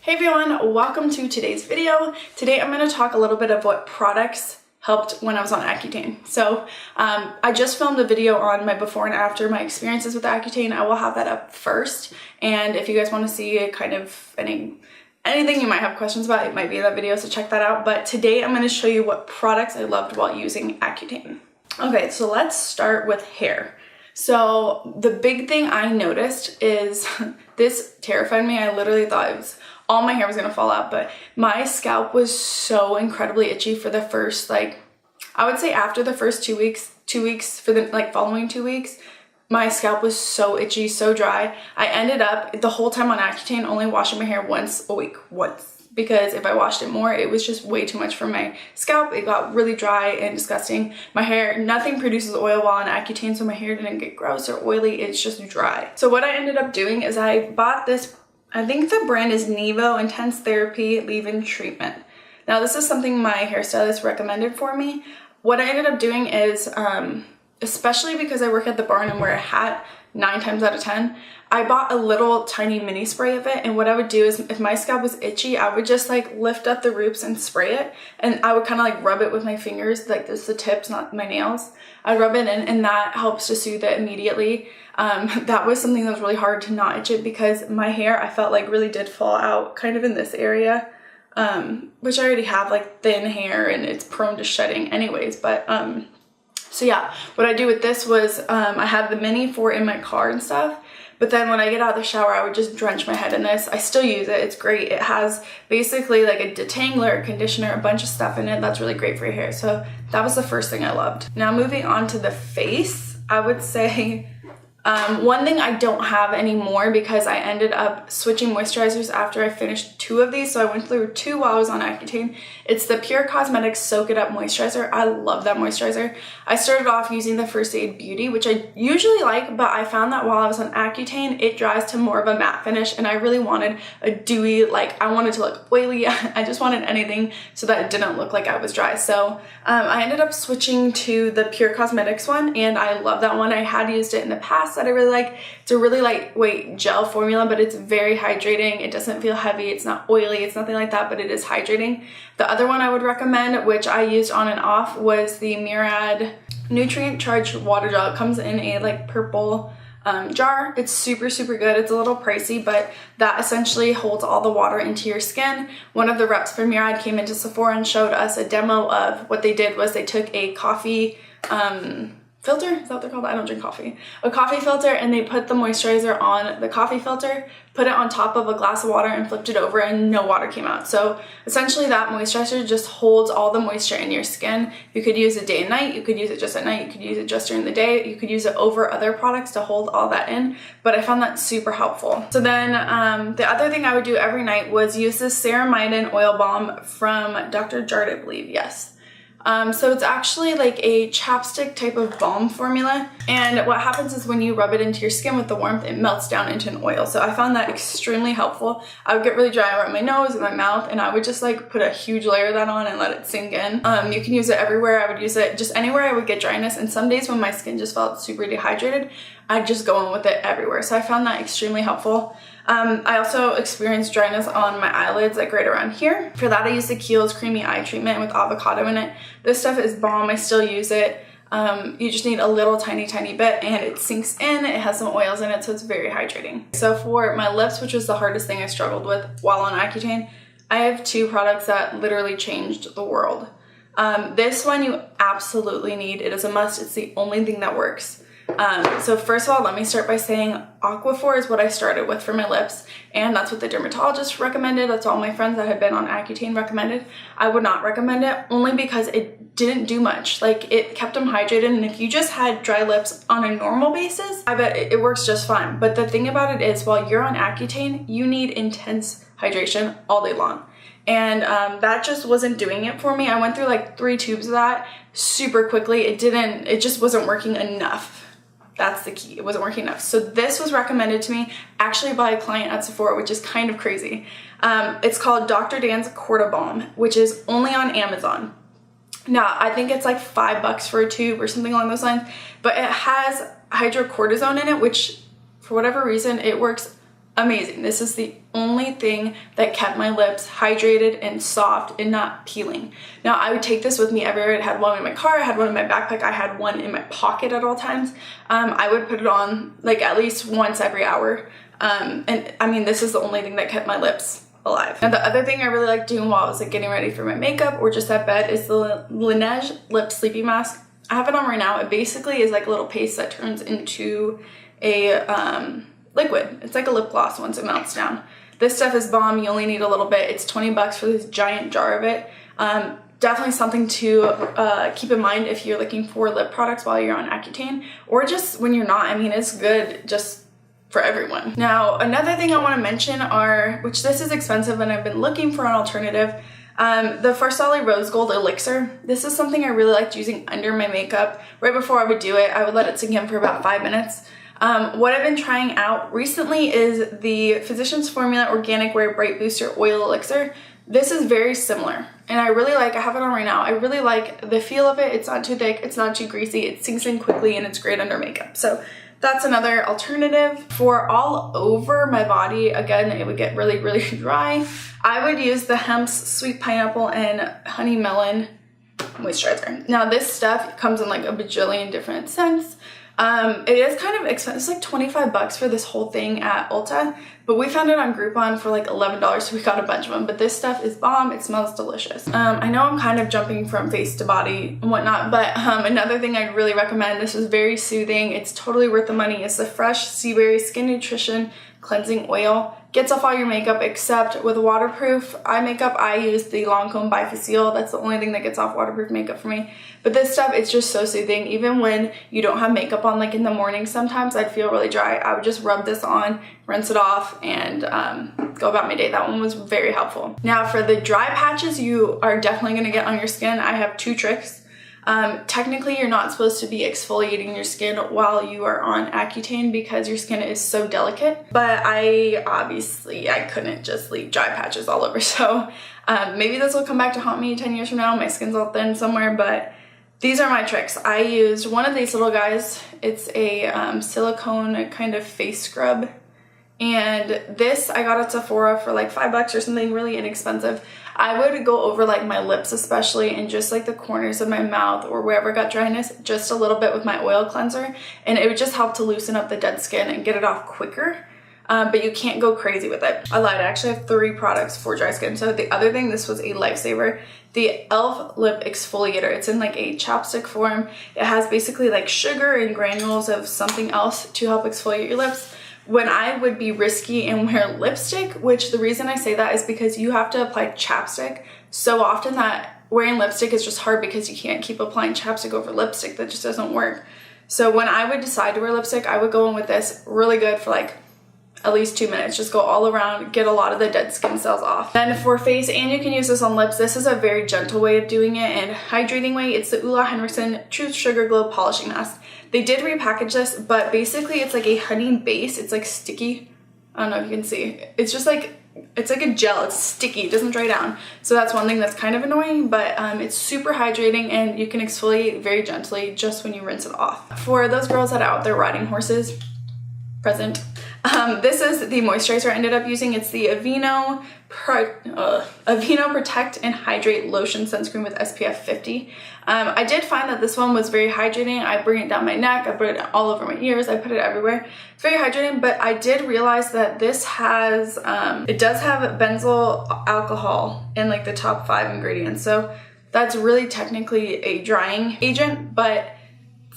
Hey everyone, welcome to today's video. Today I'm going to talk a little bit of what products helped when I was on Accutane. So I just filmed a video on my before and after, my experiences with Accutane. I will have that up first, and if you guys want to see kind of anything you might have questions about, it might be in that video, so check that out. But today I'm going to show you what products I loved while using Accutane. Okay, so let's start with hair. So the big thing I noticed is this terrified me. I literally thought all my hair was gonna fall out, but my scalp was so incredibly itchy for the first, I would say after the first 2 weeks for the following 2 weeks, my scalp was so itchy, so dry. I ended up the whole time on Accutane only washing my hair once a week, because if I washed it more, it was just way too much for my scalp. It got really dry and disgusting. My hair, nothing produces oil while on Accutane, so my hair didn't get gross or oily, it's just dry. So what I ended up doing is I bought this, I think the brand is Nevo Intense Therapy Leave-In Treatment. Now this is something my hairstylist recommended for me. What I ended up doing is, especially because I work at the bar and wear a hat 9 times out of 10, I bought a little tiny mini spray of it, and what I would do is if my scalp was itchy, I would just lift up the roots and spray it, and I would kind of rub it with my fingers, this is the tips, not my nails. I'd rub it in, and that helps to soothe it immediately. That was something that was really hard to not itch it, because my hair I felt really did fall out kind of in this area, which I already have thin hair and it's prone to shedding anyways, but so yeah, what I do with this was I had the mini for in my car and stuff, but then when I get out of the shower, I would just drench my head in this. I still use it. It's great. It has basically a detangler, a conditioner, a bunch of stuff in it that's really great for your hair. So that was the first thing I loved. Now moving on to the face, I would say one thing I don't have anymore, because I ended up switching moisturizers after I finished 2 of these, so I went through 2 while I was on Accutane. It's the Pure Cosmetics Soak It Up Moisturizer. I love that moisturizer. I started off using the First Aid Beauty, which I usually like, but I found that while I was on Accutane, it dries to more of a matte finish, and I really wanted a dewy, I wanted to look oily. I just wanted anything so that it didn't look like I was dry. So I ended up switching to the Pure Cosmetics one, and I love that one. I had used it in the past that I really like. It's a really lightweight gel formula, but it's very hydrating. It doesn't feel heavy. It's not oily. It's nothing like that, but it is hydrating. The other one I would recommend, which I used on and off, was the Murad Nutrient Charged Water Gel. It comes in a purple jar. It's super good. It's a little pricey, but that essentially holds all the water into your skin. One of the reps from Murad came into Sephora and showed us a demo of what they did. Was they took a coffee filter, is that what they're called? I don't drink coffee. A coffee filter, and they put the moisturizer on the coffee filter, put it on top of a glass of water, and flipped it over, and no water came out. So essentially that moisturizer just holds all the moisture in your skin. You could use it day and night, you could use it just at night, you could use it just during the day, you could use it over other products to hold all that in, but I found that super helpful. So then the other thing I would do every night was use this Serum Oil Balm from Dr. Jart, I believe, yes. So it's actually a chapstick type of balm formula, and what happens is when you rub it into your skin with the warmth, it melts down into an oil. So I found that extremely helpful. I would get really dry around my nose and my mouth, and I would just put a huge layer of that on and let it sink in. You can use it everywhere. I would use it just anywhere I would get dryness, and some days when my skin just felt super dehydrated, I'd just go in with it everywhere. So I found that extremely helpful. I also experienced dryness on my eyelids, right around here. For that, I used the Kiehl's Creamy Eye Treatment with avocado in it. This stuff is bomb. I still use it. You just need a little tiny bit, and it sinks in. It has some oils in it, so it's very hydrating. So for my lips, which was the hardest thing I struggled with while on Accutane, I have 2 products that literally changed the world. This one you absolutely need. It is a must. It's the only thing that works. So first of all, let me start by saying Aquaphor is what I started with for my lips, and that's what the dermatologist recommended. That's all my friends that had been on Accutane recommended. I would not recommend it, only because it didn't do much. It kept them hydrated, and if you just had dry lips on a normal basis, I bet it works just fine. But the thing about it is, while you're on Accutane, you need intense hydration all day long. And that just wasn't doing it for me. I went through 3 tubes of that super quickly. It just wasn't working enough. That's the key. It wasn't working enough. So this was recommended to me actually by a client at Sephora, which is kind of crazy. It's called Dr. Dans Cortibalm, which is only on Amazon. Now, I think it's $5 for a tube or something along those lines, but it has hydrocortisone in it, which for whatever reason, it works amazing. This is the only thing that kept my lips hydrated and soft and not peeling. Now, I would take this with me everywhere. I had one in my car, I had one in my backpack, I had one in my pocket at all times. I would put it on like at least once every hour. And I mean, this is the only thing that kept my lips alive. And the other thing I really like doing while I was like getting ready for my makeup or just at bed is the Laneige Lip Sleeping Mask. I have it on right now. It basically is like a little paste that turns into a liquid. It's like a lip gloss once it melts down. This stuff is bomb. You only need a little bit. It's 20 bucks for this giant jar of it. Definitely something to keep in mind if you're looking for lip products while you're on Accutane, or just when you're not. I mean, it's good just for everyone. Now, another thing I want to mention are, which this is expensive and I've been looking for an alternative, the Farsali Rose Gold Elixir. This is something I really liked using under my makeup. Right before I would do it, I would let it sink in for about 5 minutes. What I've been trying out recently is the Physicians Formula Organic Wear Bright Booster Oil Elixir. This is very similar, and I really like, I have it on right now, I really like the feel of it. It's not too thick, it's not too greasy, it sinks in quickly, and it's great under makeup. So that's another alternative. For all over my body, again, it would get really, really dry, I would use the Hemp's Sweet Pineapple and Honey Melon Moisturizer. Now, this stuff comes in like a bajillion different scents. It is kind of expensive. It's like 25 bucks for this whole thing at Ulta, but we found it on Groupon for like $11, so we got a bunch of them. But this stuff is bomb. It smells delicious. I know I'm kind of jumping from face to body and whatnot, but another thing I really recommend, this is very soothing, it's totally worth the money, is the Fresh Sea Berry Skin Nutrition Cleansing Oil. Gets off all your makeup, except with waterproof eye makeup, I use the Lancome Bifacile. That's the only thing that gets off waterproof makeup for me. But this stuff, it's just so soothing. Even when you don't have makeup on, like in the morning, sometimes I'd feel really dry. I would just rub this on, rinse it off, and go about my day. That one was very helpful. Now, for the dry patches you are definitely gonna get on your skin, I have 2 tricks. Technically, you're not supposed to be exfoliating your skin while you are on Accutane because your skin is so delicate, but I couldn't just leave dry patches all over. So maybe this will come back to haunt me 10 years from now. My skin's all thin somewhere, but these are my tricks. I used one of these little guys. It's a silicone kind of face scrub, and this I got at Sephora for like $5 or something, really inexpensive. I would go over like my lips especially, and just like the corners of my mouth or wherever I got dryness, just a little bit with my oil cleanser, and it would just help to loosen up the dead skin and get it off quicker. But you can't go crazy with it. I lied, I actually have 3 products for dry skin. So the other thing, this was a lifesaver, the e.l.f. Lip Exfoliator. It's in like a chapstick form. It has basically like sugar and granules of something else to help exfoliate your lips. When I would be risky and wear lipstick, which the reason I say that is because you have to apply chapstick so often that wearing lipstick is just hard because you can't keep applying chapstick over lipstick. That just doesn't work. So when I would decide to wear lipstick, I would go in with this really good for like at least 2 minutes. Just go all around, get a lot of the dead skin cells off. Then for face, and you can use this on lips, this is a very gentle way of doing it and hydrating way. It's the Henrikson Truth Sugar Glow Polishing Mask. They did repackage this, but basically it's like a honey base. It's like sticky. I don't know if you can see. It's just like, it's like a gel. It's sticky. It doesn't dry down. So that's one thing that's kind of annoying, but it's super hydrating, and you can exfoliate very gently just when you rinse it off. For those girls that are out there riding horses, present. This is the moisturizer I ended up using. It's the Aveeno Protect and Hydrate Lotion Sunscreen with SPF 50. I did find that this one was very hydrating. I bring it down my neck, I put it all over my ears, I put it everywhere. It's very hydrating, but I did realize that this has, it does have benzyl alcohol in like the top 5 ingredients. So that's really technically a drying agent, but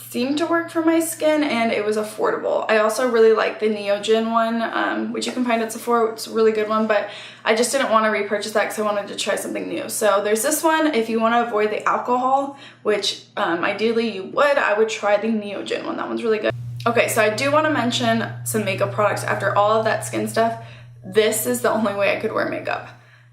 seemed to work for my skin, and it was affordable. I also really like the Neogen one, which you can find at Sephora. It's a really good one, but I just didn't want to repurchase that because I wanted to try something new. So there's this one. If you want to avoid the alcohol, which ideally you would, I would try the Neogen one. That one's really good. Okay, so I do want to mention some makeup products. After all of that skin stuff, this is the only way I could wear makeup.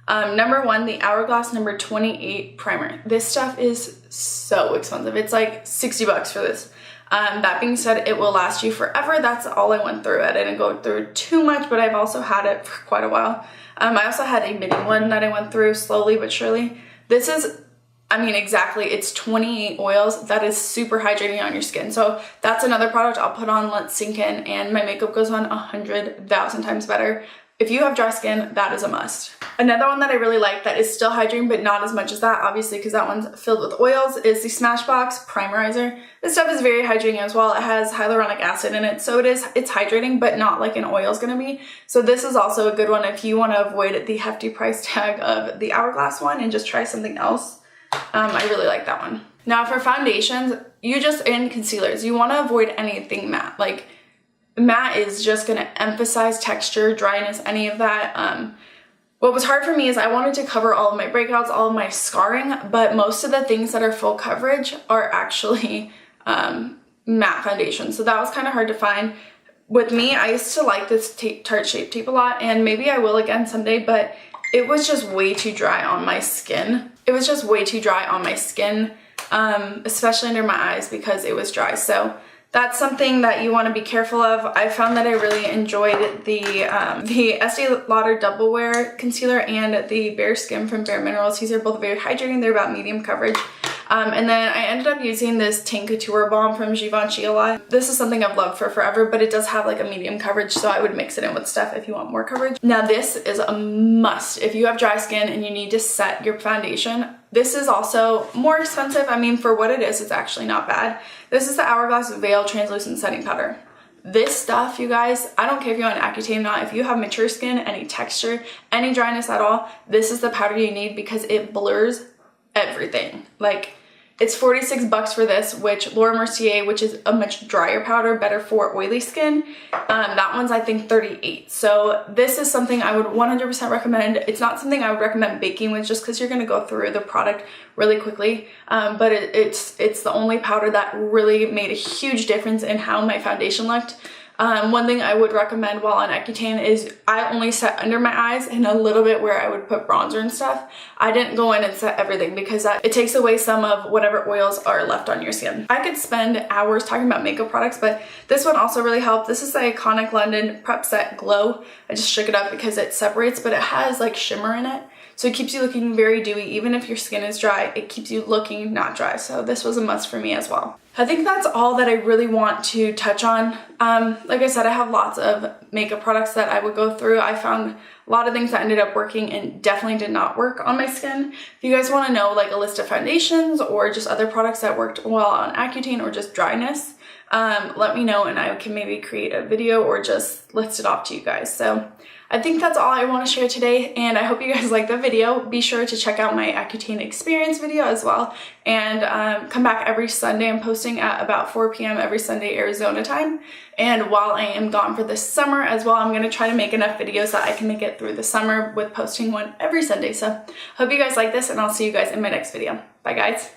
Number 1, the Hourglass number 28 primer. This stuff is so expensive. It's like 60 bucks for this. That being said, it will last you forever. That's all I went through. I didn't go through too much, but I've also had it for quite a while. I also had a mini one that I went through slowly but surely. This is, I mean, exactly, it's 28 oils. That is super hydrating on your skin. So that's another product I'll put on, let sink in, and my makeup goes on 100,000 times better. if you have dry skin, that is a must. Another one that I really like that is still hydrating, but not as much as that, obviously, because that one's filled with oils, is the Smashbox Primerizer. This stuff is very hydrating as well. It has hyaluronic acid in it, so it's hydrating, but not like an oil is going to be. So this is also a good one if you want to avoid the hefty price tag of the Hourglass one and just try something else. I really like that one. Now for foundations, and concealers, you want to avoid anything matte. Like, matte is just going to emphasize texture, dryness, any of that. What was hard for me is I wanted to cover all of my breakouts, all of my scarring, but most of the things that are full coverage are actually matte foundation. So that was kind of hard to find. With me, I used to like this Tarte Shape Tape a lot, and maybe I will again someday, but it was just way too dry on my skin. It was just way too dry on my skin, especially under my eyes because it was dry. So that's something that you want to be careful of. I found that I really enjoyed the Estee Lauder Double Wear Concealer and the Bare Skin from Bare Minerals. These are both very hydrating. They're about medium coverage. And then I ended up using this Teint Couture Balm from Givenchy a lot. This is something I've loved for forever, but it does have like a medium coverage, so I would mix it in with stuff if you want more coverage. Now this is a must if you have dry skin and you need to set your foundation. This is also more expensive. I mean, for what it is, it's actually not bad. This is the Hourglass Veil Translucent Setting Powder. This stuff, you guys, I don't care if you're on Accutane or not, if you have mature skin, any texture, any dryness at all, this is the powder you need because it blurs everything. Like, it's 46 bucks for this, which Laura Mercier, which is a much drier powder, better for oily skin. That one's I think 38. So this is something I would 100% recommend. It's not something I would recommend baking with just because you're going to go through the product really quickly. But it's the only powder that really made a huge difference in how my foundation looked. One thing I would recommend while on Accutane is I only set under my eyes and a little bit where I would put bronzer and stuff. I didn't go in and set everything because it takes away some of whatever oils are left on your skin. I could spend hours talking about makeup products, but this one also really helped. This is the Iconic London Prep Set Glow. I just shook it up because it separates, but it has like shimmer in it. So it keeps you looking very dewy. Even if your skin is dry, it keeps you looking not dry. So this was a must for me as well. I think that's all that I really want to touch on. Like I said, I have lots of makeup products that I would go through. I found a lot of things that ended up working and definitely did not work on my skin. If you guys want to know like a list of foundations or just other products that worked well on Accutane or just dryness, let me know and I can maybe create a video or just list it off to you guys. So I think that's all I want to share today, and I hope you guys like the video. Be sure to check out my Accutane experience video as well, and come back every Sunday. I'm posting at about 4 p.m. every Sunday Arizona time, and while I am gone for the summer as well, I'm going to try to make enough videos that I can make it through the summer with posting one every Sunday. So hope you guys like this, and I'll see you guys in my next video. Bye guys.